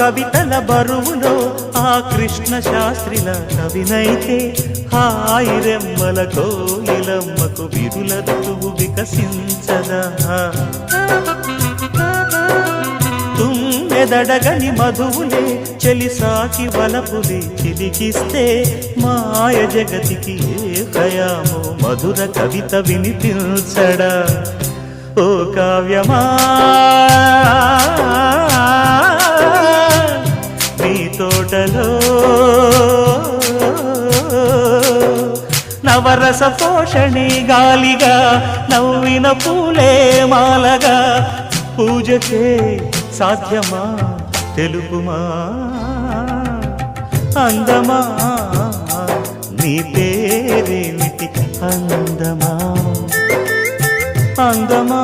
కవితల బరువులో ఆ కృష్ణ శాస్త్రిల కవినైతే హాయి రెమ్మల కోయిలమ్మకు విరుల ఋతువు వికసించదా తుమ్మెదడగని మధువులే చెలిసాకి వలపులే చిలికిస్తే మాయ జగతికి ఏ కయామో మధుర కవిత వినిపించడా ఓ కావ్యమా నీ తోటలో నవరస పోషణి గాలిగా నవ్విన పూలే మాలగా పూజకే సాధ్యమా తెలుపుమా అందమా నీ పేరేమిటి అందమా అందమా